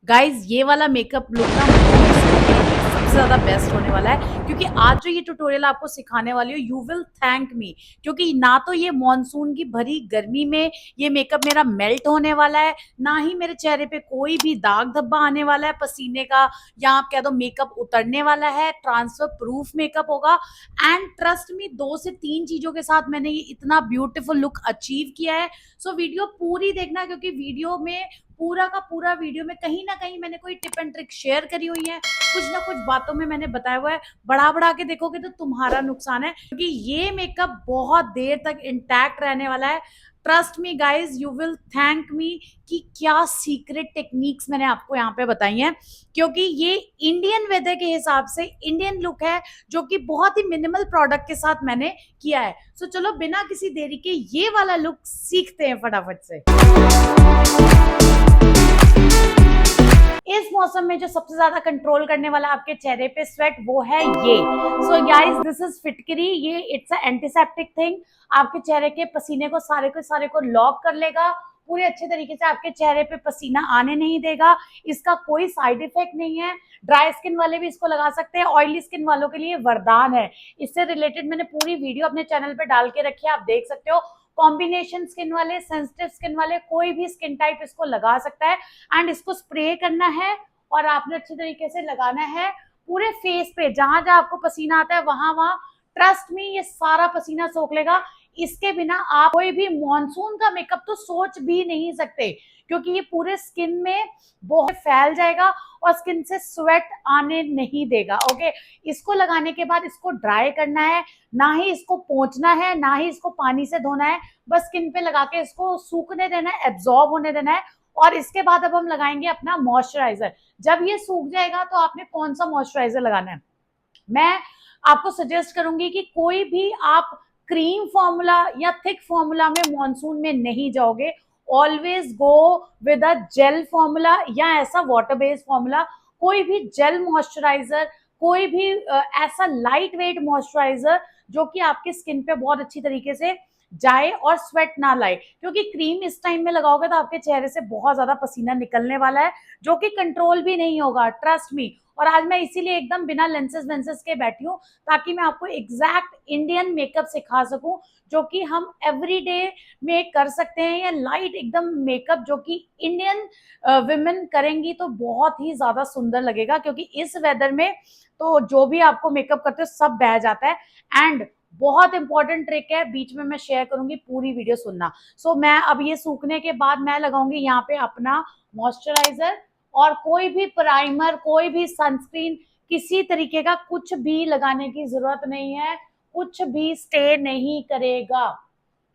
Guys ये वाला makeup look ना सबसे ज्यादा बेस्ट होने वाला है, क्योंकि आज जो ये ट्यूटोरियल आपको सिखाने वाली हूँ, यू विल थैंक मी। क्योंकि ना तो ये मॉनसून की भरी गर्मी में ये मेकअप मेरा मेल्ट होने वाला है, ना ही मेरे चेहरे पे कोई भी दाग धब्बा आने वाला है पसीने का, या आप कह दो मेकअप उतरने वाला है। ट्रांसफर प्रूफ मेकअप होगा। एंड ट्रस्ट मी, 2 से 3 चीजों के साथ मैंने ये इतना ब्यूटीफुल लुक अचीव किया है। सो वीडियो पूरी देखना, क्योंकि वीडियो में पूरा का पूरा वीडियो में कहीं ना कहीं मैंने कोई टिप एंड ट्रिक शेयर करी हुई है, कुछ ना कुछ बातों में मैंने बताया हुआ है। बढ़ा बढ़ा के देखोगे तो तुम्हारा नुकसान है, क्योंकि ये मेकअप बहुत देर तक इंटैक्ट रहने वाला है। Trust me guys, you will thank me कि क्या सीक्रेट टेक्निक्स मैंने आपको यहाँ पे बताई हैं। क्योंकि ये इंडियन वेदर के हिसाब से इंडियन लुक है, जो कि बहुत ही मिनिमल प्रोडक्ट के साथ मैंने किया है। सो चलो बिना किसी देरी के ये वाला लुक सीखते हैं फटाफट से। इस मौसम में जो सबसे ज्यादा कंट्रोल करने वाला आपके चेहरे पे स्वेट, वो है ये। सो गाइस, दिस इज फिटकरी। ये इट्स अ एंटीसेप्टिक थिंग। आपके चेहरे के पसीने को सारे को लॉक कर लेगा पूरे अच्छे तरीके से। आपके चेहरे पे पसीना आने नहीं देगा। इसका कोई साइड इफेक्ट नहीं है। ड्राई स्किन वाले भी इसको लगा सकते हैं, ऑयली स्किन वालों के लिए वरदान है। इससे रिलेटेड मैंने पूरी वीडियो अपने चैनल पे डाल के रखी है, आप देख सकते हो। कॉम्बिनेशन स्किन वाले, सेंसिटिव स्किन वाले, कोई भी स्किन टाइप इसको लगा सकता है। एंड इसको स्प्रे करना है और आपने अच्छे तरीके से लगाना है पूरे फेस पे, जहां जहां आपको पसीना आता है वहां वहां। ट्रस्ट मी, ये सारा पसीना सोख लेगा। इसके बिना आप कोई भी मॉनसून का मेकअप तो सोच भी नहीं सकते, क्योंकि ये पूरे स्किन में बहुत फैल जाएगा और स्किन से स्वेट आने नहीं देगा। ओके, इसको लगाने के बाद इसको ड्राई करना है, ना ही इसको पोंछना है, ना ही इसको पानी से धोना है। बस स्किन पे लगा के इसको सूखने देना है, एब्जॉर्ब होने देना है। और इसके बाद अब हम लगाएंगे अपना मॉइस्चराइजर। जब ये सूख जाएगा तो आपने कौन सा मॉइस्चराइजर लगाना है, मैं आपको सजेस्ट करूंगी कि कोई भी आप क्रीम फॉर्मूला या थिक फॉर्मूला में मॉनसून में नहीं जाओगे। Always go with a gel formula या ऐसा वाटर बेस्ड फॉर्मूला। कोई भी जेल मॉइस्चराइजर, कोई भी ऐसा लाइट वेट मॉइस्चराइजर जो कि आपकी स्किन पे बहुत अच्छी तरीके से जाए और स्वेट ना लाए। क्योंकि क्रीम इस टाइम में लगाओगे तो आपके चेहरे से बहुत ज्यादा पसीना निकलने वाला है, जो कि कंट्रोल भी नहीं होगा, ट्रस्ट मी। और आज मैं इसीलिए एकदम बिना लेंसेज वेंसेज के बैठी हूँ, ताकि मैं आपको एग्जैक्ट इंडियन मेकअप सिखा सकूं, जो कि हम एवरीडे में कर सकते हैं। या लाइट एकदम मेकअप जो कि इंडियन विमेन करेंगी तो बहुत ही ज्यादा सुंदर लगेगा, क्योंकि इस वेदर में तो जो भी आपको मेकअप करते हो सब बह जाता है। एंड बहुत इंपॉर्टेंट ट्रिक है, बीच में मैं शेयर करूंगी, पूरी वीडियो सुनना। सो मैं अब ये सूखने के बाद मैं लगाऊंगी यहाँ पे अपना मॉइस्चराइजर। और कोई भी प्राइमर, कोई भी सनस्क्रीन, किसी तरीके का कुछ भी लगाने की जरूरत नहीं है। कुछ भी स्टे नहीं करेगा।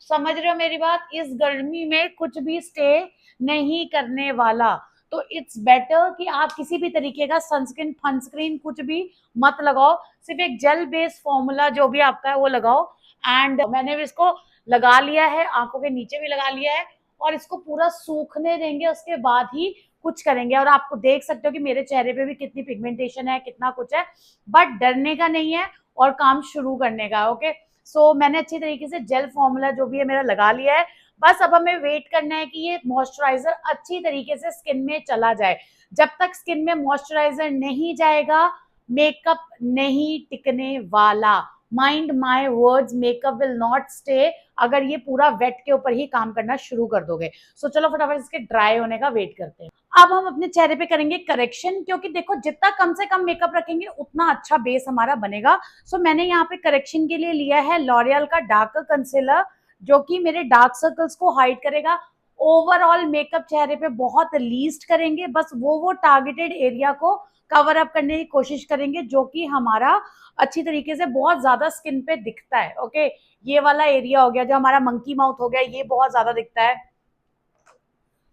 समझ रहे हो मेरी बात? इस गर्मी में कुछ भी स्टे नहीं करने वाला। तो इट्स बेटर कि आप किसी भी तरीके का सनस्क्रीन फनस्क्रीन कुछ भी मत लगाओ। सिर्फ एक जेल बेस्ड फॉर्मूला जो भी आपका है वो लगाओ। एंड मैंने भी इसको लगा लिया है, आंखों के नीचे भी लगा लिया है। और इसको पूरा सूखने देंगे, उसके बाद ही कुछ करेंगे। और आपको देख सकते हो कि मेरे चेहरे पे भी कितनी पिगमेंटेशन है, कितना कुछ है। बट डरने का नहीं है और काम शुरू करने का। ओके, सो मैंने अच्छी तरीके से जेल फॉर्मूला जो भी है मेरा लगा लिया है। बस अब हमें वेट करना है कि ये मॉइस्चराइजर अच्छी तरीके से स्किन में चला जाए। जब तक स्किन में मॉइस्चराइजर नहीं जाएगा, मेकअप नहीं टिकने वाला। Mind my words, makeup will not stay अगर ये पूरा वेट के ऊपर ही काम करना शुरू कर दोगे। सो चलो फटाफट इसके ड्राई होने का वेट करते हैं। अब हम अपने चेहरे पे करेंगे करेक्शन, क्योंकि देखो जितना कम से कम मेकअप रखेंगे उतना अच्छा बेस हमारा बनेगा। सो मैंने यहाँ पे करेक्शन के लिए लिया है लॉरियल का डार्क कंसीलर, जो कि मेरे डार्क सर्कल्स को हाइड करेगा। ओवरऑल मेकअप चेहरे पे बहुत लीस्ट करेंगे, बस वो टारगेटेड एरिया को कवर अप करने की कोशिश करेंगे, जो कि हमारा अच्छी तरीके से बहुत ज्यादा स्किन पे दिखता है। ओके, ये वाला एरिया हो गया, जो हमारा मंकी माउथ हो गया, ये बहुत ज्यादा दिखता है।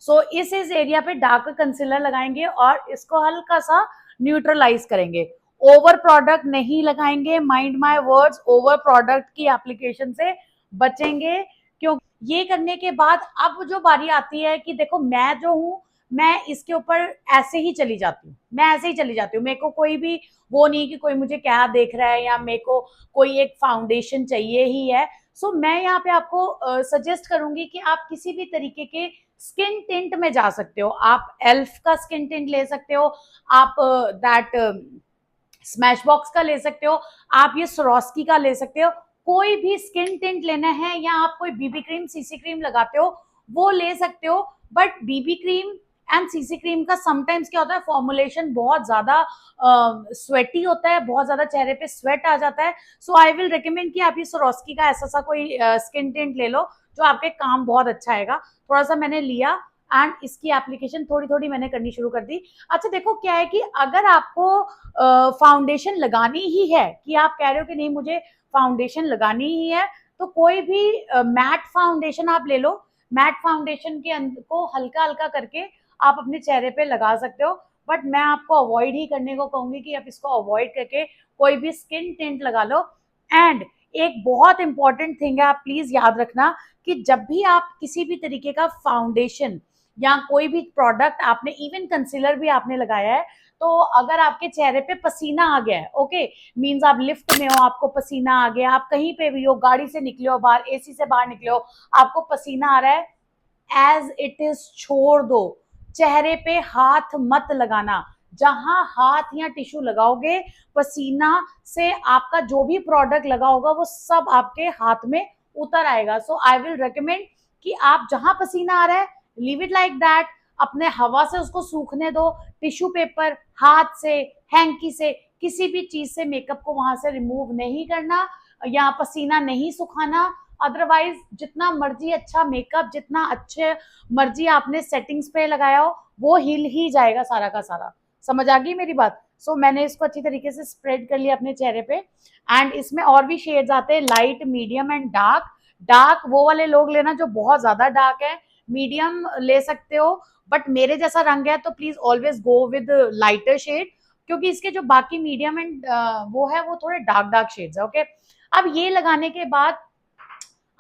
सो इस एरिया पे डार्क कंसीलर लगाएंगे और इसको हल्का सा न्यूट्रलाइज करेंगे। ओवर प्रोडक्ट नहीं लगाएंगे, mind my words, over product की एप्लीकेशन से बचेंगे। क्योंकि ये करने के बाद अब जो बारी आती है कि देखो मैं जो हूं, मैं इसके ऊपर ऐसे ही चली जाती हूँ, मैं ऐसे ही चली जाती हूँ। मेरे को कोई भी वो नहीं कि कोई मुझे क्या देख रहा है, या मेरे को कोई एक फाउंडेशन चाहिए ही है। सो मैं यहाँ पे आपको सजेस्ट करूंगी कि आप किसी भी तरीके के स्किन टिंट में जा सकते हो, आप एल्फ का स्किन टिंट ले सकते हो, आप दैट स्मैश बॉक्स का ले सकते हो, आप ये स्वरोस्की का ले सकते हो। कोई भी स्किन टिंट लेना है या आप कोई बीबी क्रीम सीसी क्रीम लगाते हो वो ले सकते हो। But BB cream and CC cream का समटाइम्स क्या होता है, फॉर्मुलेशन बहुत ज्यादा स्वेटी होता है, बहुत ज्यादा चेहरे पे स्वेट आ जाता है। सो आई विल रिकमेंड कि आप ये स्वरोस्की का ऐसा सा कोई स्किन टिंट ले लो जो आपके काम बहुत अच्छा आएगा। थोड़ा सा मैंने लिया एंड इसकी एप्लीकेशन थोड़ी थोड़ी मैंने करनी शुरू कर दी। अच्छा देखो क्या है कि अगर आपको फाउंडेशन लगानी ही है, कि आप कह रहे हो कि नहीं मुझे फाउंडेशन लगानी ही है, तो कोई भी मैट फाउंडेशन आप ले लो। मैट फाउंडेशन के अंदर को हल्का हल्का करके आप अपने चेहरे पे लगा सकते हो। बट मैं आपको अवॉइड ही करने को कहूंगी कि आप इसको अवॉइड करके कोई भी स्किन टिंट लगा लो। एंड एक बहुत इंपॉर्टेंट थिंग है, आप प्लीज याद रखना कि जब भी आप किसी भी तरीके का फाउंडेशन या कोई भी प्रोडक्ट आपने, इवन कंसीलर भी आपने लगाया है, तो अगर आपके चेहरे पे पसीना आ गया है, ओके, मींस आप लिफ्ट में हो, आपको पसीना आ गया, आप कहीं पे भी हो, गाड़ी से निकले हो बाहर, एसी से बाहर निकले हो, आपको पसीना आ रहा है, एज इट इज छोड़ दो। चेहरे पे हाथ मत लगाना। जहां हाथ या टिश्यू लगाओगे, पसीना से आपका जो भी प्रोडक्ट लगा होगा वो सब आपके हाथ में उतर आएगा। सो आई विल रिकमेंड कि आप जहां पसीना आ रहा है, लीव इट लाइक दैट, अपने हवा से उसको सूखने दो, टिश्यू पेपर, हाथ से, हैंकी से, किसी भी चीज से मेकअप को वहां से रिमूव नहीं करना या पसीना नहीं सुखाना। अदरवाइज जितना मर्जी अच्छा मेकअप, जितना अच्छे मर्जी आपने सेटिंग्स पे लगाया हो, वो हिल ही जाएगा सारा का सारा। समझ आ गई मेरी बात? सो मैंने इसको अच्छी तरीके से स्प्रेड कर लिया अपने चेहरे पे। एंड इसमें और भी शेड्स आते हैं, light, medium and dark. Dark वो वाले लोग लेना जो बहुत ज्यादा डार्क है, मीडियम ले सकते हो, बट मेरे जैसा रंग है तो please always go with lighter shade, क्योंकि इसके जो बाकी मीडियम एंड वो है वो थोड़े डार्क डार्क शेड्स है। ओके, अब ये लगाने के बाद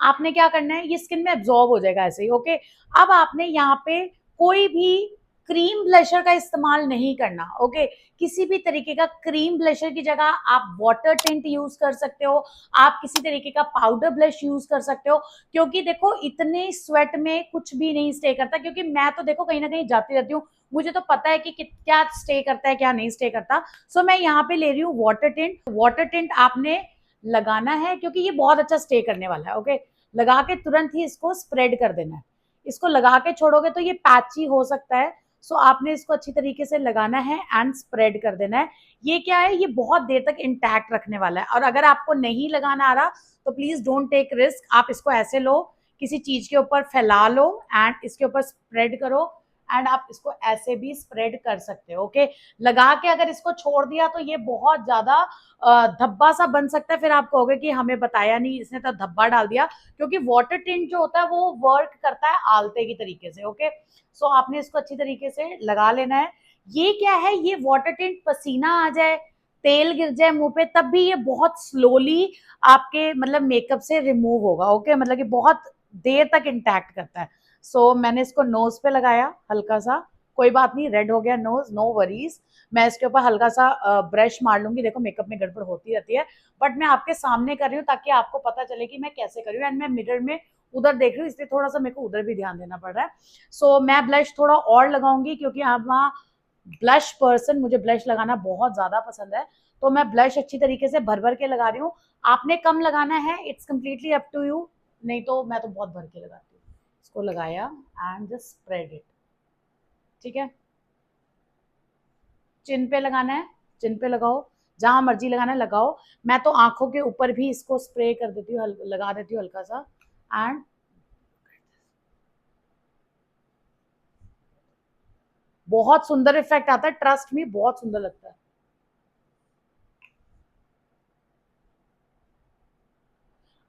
आपने क्या करना है, ये स्किन में एब्जॉर्ब हो जाएगा ऐसे ही। ओके, अब आपने यहाँ पे कोई भी क्रीम ब्लशर का इस्तेमाल नहीं करना। ओके, किसी भी तरीके का क्रीम ब्लशर की जगह आप वाटर टिंट यूज कर सकते हो, आप किसी तरीके का पाउडर ब्लश यूज कर सकते हो। क्योंकि देखो इतने स्वेट में कुछ भी नहीं स्टे करता, क्योंकि मैं तो देखो कहीं ना कहीं जाती रहती हूँ, मुझे तो पता है कि क्या स्टे करता है क्या नहीं स्टे करता। सो मैं यहाँ पे ले रही हूँ वाटर टिंट। वाटर टिंट आपने लगाना है क्योंकि ये बहुत अच्छा स्टे करने वाला है। ओके, लगा के तुरंत ही इसको स्प्रेड कर देना है। इसको लगा के छोड़ोगे तो ये पैची हो सकता है। सो आपने इसको अच्छी तरीके से लगाना है एंड स्प्रेड कर देना है। ये क्या है, ये बहुत देर तक इंटैक्ट रखने वाला है। और अगर आपको नहीं लगाना आ रहा तो प्लीज डोंट टेक रिस्क, आप इसको ऐसे लो, किसी चीज के ऊपर फैला लो एंड इसके ऊपर स्प्रेड करो। एंड आप इसको ऐसे भी स्प्रेड कर सकते हो। ओके, लगा के अगर इसको छोड़ दिया तो ये बहुत ज्यादा धब्बा सा बन सकता है, फिर आप कहोगे कि हमें बताया नहीं, इसने तो धब्बा डाल दिया। क्योंकि वाटर टिंट जो होता है वो वर्क करता है आलते की तरीके से। ओके, सो आपने इसको अच्छी तरीके से लगा लेना है। ये क्या है, ये वाटर टिंट पसीना आ जाए, तेल गिर जाए मुंह पे, तब भी ये बहुत स्लोली आपके मतलब मेकअप से रिमूव होगा। ओके, मतलब कि बहुत देर तक इंटैक्ट करता है। सो मैंने इसको नोज पे लगाया हल्का सा, कोई बात नहीं, रेड हो गया नोज, नो वरीज। मैं इसके ऊपर हल्का सा ब्रश मार लूंगी, देखो मेकअप में गड़बड़ होती रहती है, बट मैं आपके सामने कर रही हूँ ताकि आपको पता चले कि मैं कैसे कर रही हूँ। एंड मैं मिरर में उधर देख रही हूँ, इसलिए थोड़ा सा मेरे को उधर भी ध्यान देना पड़ रहा है। सो मैं ब्लश थोड़ा और लगाऊंगी क्योंकि आप वहाँ ब्लश पर्सन, मुझे ब्लश लगाना बहुत ज्यादा पसंद है, तो मैं ब्लश अच्छी तरीके से भर भर के लगा रही हूँ। आपने कम लगाना है, it's completely up to you, नहीं तो मैं तो बहुत भर के लगाती हूँ। इसको लगाया एंड जस्ट स्प्रेड इट। ठीक है, चिन पे लगाना है, चिन पे लगाओ, जहां मर्जी लगाना है लगाओ। मैं तो आंखों के ऊपर भी इसको स्प्रे कर देती हूँ, लगा देती हूँ हल्का सा। एंड बहुत सुंदर इफेक्ट आता है, ट्रस्ट मी, बहुत सुंदर लगता है।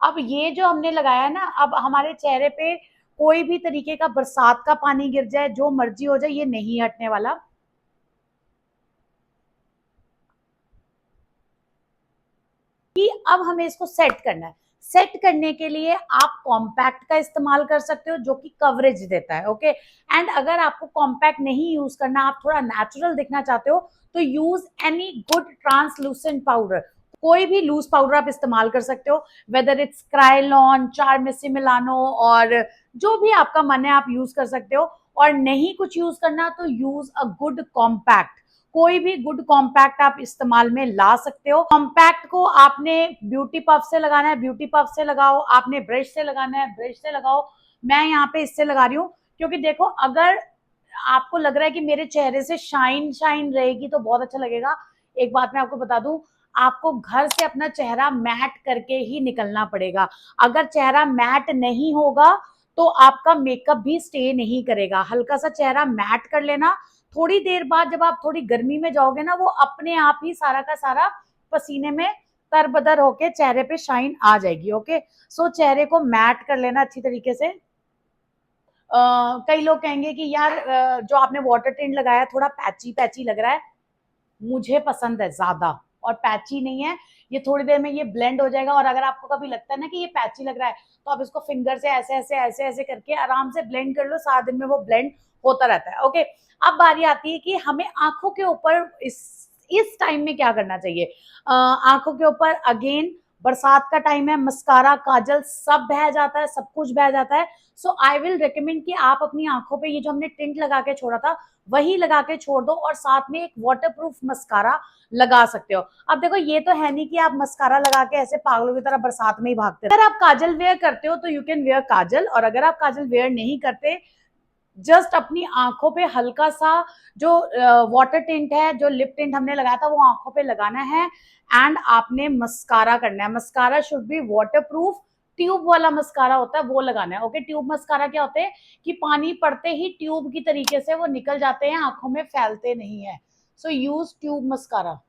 अब ये जो हमने लगाया ना, अब हमारे चेहरे पे कोई भी तरीके का बरसात का पानी गिर जाए, जो मर्जी हो जाए, ये नहीं हटने वाला। कि अब हमें इसको सेट करना है। सेट करने के लिए आप कॉम्पैक्ट का इस्तेमाल कर सकते हो जो कि कवरेज देता है। ओके, एंड अगर आपको कॉम्पैक्ट नहीं यूज करना, आप थोड़ा नेचुरल दिखना चाहते हो, तो use any good translucent powder. कोई भी लूज पाउडर आप इस्तेमाल कर सकते हो, वेदर इट्स क्राइलॉन, चारमेसी मिलानो, और जो भी आपका मन है आप यूज कर सकते हो। और नहीं कुछ यूज करना तो यूज अ गुड कॉम्पैक्ट, कोई भी गुड कॉम्पैक्ट आप इस्तेमाल में ला सकते हो। कॉम्पैक्ट को आपने ब्यूटी पफ से लगाना है, ब्यूटी पफ से लगाओ, आपने ब्रश से लगाना है, ब्रश से लगाओ। मैं यहाँ पे इससे लगा रही हूँ, क्योंकि देखो अगर आपको लग रहा है कि मेरे चेहरे से शाइन शाइन रहेगी तो बहुत अच्छा लगेगा। एक बात मैं आपको बता दूं, आपको घर से अपना चेहरा मैट करके ही निकलना पड़ेगा। अगर चेहरा मैट नहीं होगा तो आपका मेकअप भी स्टे नहीं करेगा। हल्का सा चेहरा मैट कर लेना, थोड़ी देर बाद जब आप थोड़ी गर्मी में जाओगे ना, वो अपने आप ही सारा का सारा पसीने में तरबदर होके चेहरे पे शाइन आ जाएगी। ओके, सो चेहरे को मैट कर लेना अच्छी तरीके से। कई लोग कहेंगे कि यार जो आपने वाटर टिंट लगाया थोड़ा पैची पैची लग रहा है, मुझे पसंद है ज्यादा, और पैची नहीं है, ये थोड़ी देर में ये ब्लेंड हो जाएगा। और अगर आपको कभी लगता है ना कि ये पैची लग रहा है, तो आप इसको फिंगर से ऐसे ऐसे ऐसे ऐसे करके आराम से ब्लेंड कर लो, 7 दिन में वो ब्लेंड होता रहता है। ओके, अब बारी आती है कि हमें आंखों के ऊपर इस टाइम में क्या करना चाहिए। आंखों के ऊपर अगेन बरसात का टाइम है, मस्कारा काजल सब बह जाता है, सब कुछ बह जाता है। सो आई विल रिकमेंड कि आप अपनी आंखों पे ये जो हमने टिंट लगा के छोड़ा था वही लगा के छोड़ दो, और साथ में एक वाटर प्रूफ मस्कारा लगा सकते हो। अब देखो ये तो है नहीं कि आप मस्कारा लगा के ऐसे पागलों की तरह बरसात में ही भागते हो। अगर आप काजल वेयर करते हो तो यू कैन वेयर काजल, और अगर आप काजल वेयर नहीं करते, जस्ट अपनी आंखों पे हल्का सा जो वाटर टिंट है, जो लिप टिंट हमने लगाया था, वो आंखों पे लगाना है। एंड आपने मस्कारा करना है। Mascara should be water proof, tube वाला मस्कारा होता है वो लगाना है। ओके, ट्यूब मस्कारा क्या होते हैं कि पानी पड़ते ही ट्यूब की तरीके से वो निकल जाते हैं, आंखों में फैलते नहीं है। So use tube mascara.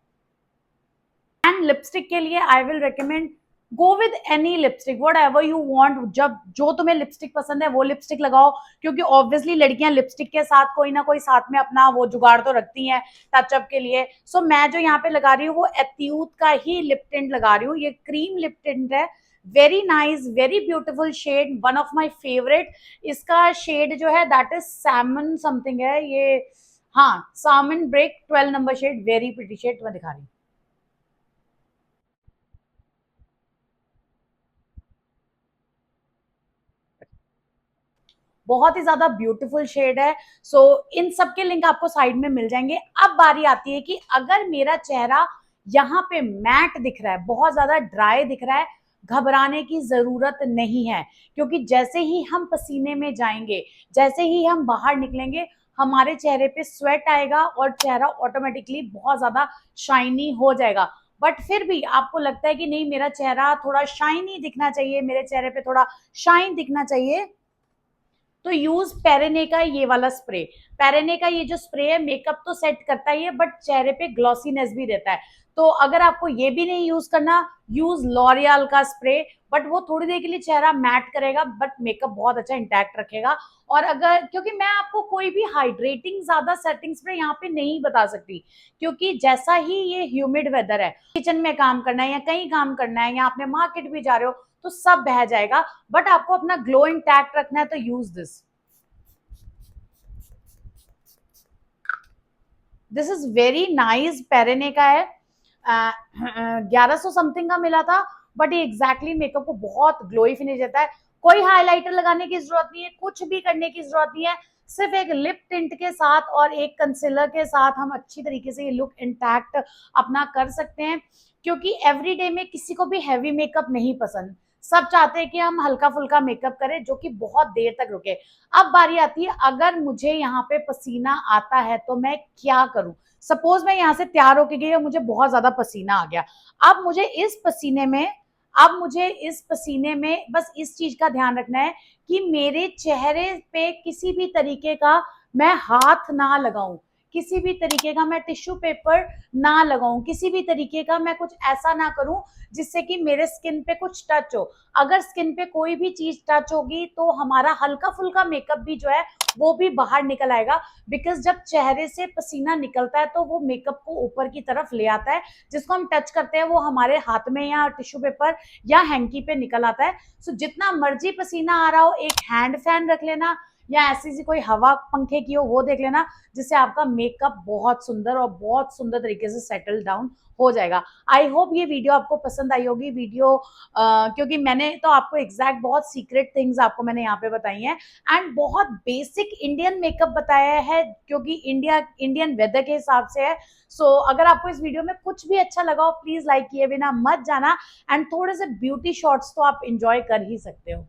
And lipstick के लिए I will recommend go with any lipstick, whatever you want. जब जो तुम्हें लिपस्टिक पसंद है वो लिपस्टिक लगाओ, क्योंकि ऑब्वियसली लड़कियां लिपस्टिक के साथ कोई ना कोई साथ में अपना वो जुगाड़ तो रखती हैं टचअप के लिए। सो मैं जो यहाँ पे लगा रही हूँ वो एट्यूट का ही लिप टिंट लगा रही हूँ, ये क्रीम लिप टिंट है। Very nice, very beautiful shade, one of my favourite. इसका शेड जो है दैट इज सैमन समथिंग है ये, हाँ salmon break 12 number shade, very pretty shade, मैं दिखा रही हूँ। बहुत ही ज्यादा ब्यूटीफुल शेड है। सो इन सब के लिंक आपको साइड में मिल जाएंगे। अब बारी आती है कि अगर मेरा चेहरा यहाँ पे मैट दिख रहा है, बहुत ज्यादा ड्राई दिख रहा है, घबराने की जरूरत नहीं है, क्योंकि जैसे ही हम पसीने में जाएंगे, जैसे ही हम बाहर निकलेंगे, हमारे चेहरे पे स्वेट आएगा और चेहरा ऑटोमेटिकली बहुत ज्यादा शाइनी हो जाएगा। बट फिर भी आपको लगता है कि नहीं मेरा चेहरा थोड़ा शाइनी दिखना चाहिए, मेरे चेहरे पे थोड़ा शाइन दिखना चाहिए, तो यूज पेरेने का ये वाला स्प्रे। पेरेने का ये जो स्प्रे है मेकअप तो सेट करता ही है, बट चेहरे पे ग्लॉसीनेस भी रहता है। तो अगर आपको ये भी नहीं यूज करना, यूज लॉरियल का स्प्रे, बट वो थोड़ी देर के लिए चेहरा मैट करेगा, बट मेकअप बहुत अच्छा इंटैक्ट रखेगा। और अगर, क्योंकि मैं आपको कोई भी हाइड्रेटिंग ज्यादा सेटिंग स्प्रे यहाँ पे नहीं बता सकती, क्योंकि जैसा ही ये ह्यूमिड वेदर है, किचन में काम करना है या कहीं काम करना है या आपने मार्केट भी जा रहे हो, तो सब बह जाएगा। बट आपको अपना ग्लो इंटैक्ट रखना है तो use this. This is very nice, पेरेने का है, 1100 समथिंग का मिला था, बट ये एग्जैक्टली मेकअप को बहुत ग्लोई फिनिश देता है। कोई हाइलाइटर लगाने की जरूरत नहीं है, कुछ भी करने की जरूरत नहीं है, सिर्फ एक लिप टिंट के साथ और एक कंसीलर के साथ हम अच्छी तरीके से ये लुक इंटैक्ट अपना कर सकते हैं। क्योंकि एवरीडे में किसी को भी हैवी मेकअप नहीं पसंद, सब चाहते हैं कि हम हल्का फुल्का मेकअप करें जो कि बहुत देर तक रुके। अब बारी आती है, अगर मुझे यहाँ पे पसीना आता है तो मैं क्या करूं। सपोज मैं यहाँ से तैयार होके गई और मुझे बहुत ज्यादा पसीना आ गया। अब मुझे इस पसीने में अब मुझे इस पसीने में बस इस चीज का ध्यान रखना है कि मेरे चेहरे पे किसी भी तरीके का मैं हाथ ना लगाऊं, किसी भी तरीके का मैं टिश्यू पेपर ना लगाऊं, किसी भी तरीके का मैं कुछ ऐसा ना करूं जिससे कि मेरे स्किन पे कुछ टच हो। अगर स्किन पे कोई भी चीज टच होगी तो हमारा हल्का फुल्का मेकअप भी जो है वो भी बाहर निकल आएगा। बिकॉज जब चेहरे से पसीना निकलता है तो वो मेकअप को ऊपर की तरफ ले आता है, जिसको हम टच करते हैं वो हमारे हाथ में या टिश्यू पेपर या हैंकी पे निकल आता है। सो जितना मर्जी पसीना आ रहा हो, एक हैंड फैन रख लेना या ऐसी सी कोई हवा पंखे की हो वो देख लेना, जिससे आपका मेकअप बहुत सुंदर और बहुत सुंदर तरीके से सेटल डाउन हो जाएगा। आई होप ये वीडियो आपको पसंद आई होगी। वीडियो क्योंकि मैंने तो आपको एग्जैक्ट बहुत सीक्रेट थिंग्स आपको मैंने यहाँ पे बताई हैं एंड बहुत बेसिक इंडियन मेकअप बताया है, क्योंकि इंडियन वेदर के हिसाब से है। सो अगर आपको इस वीडियो में कुछ भी अच्छा लगा हो, प्लीज लाइक किए बिना मत जाना एंड थोड़े से ब्यूटी शॉट्स तो आप इंजॉय कर ही सकते हो।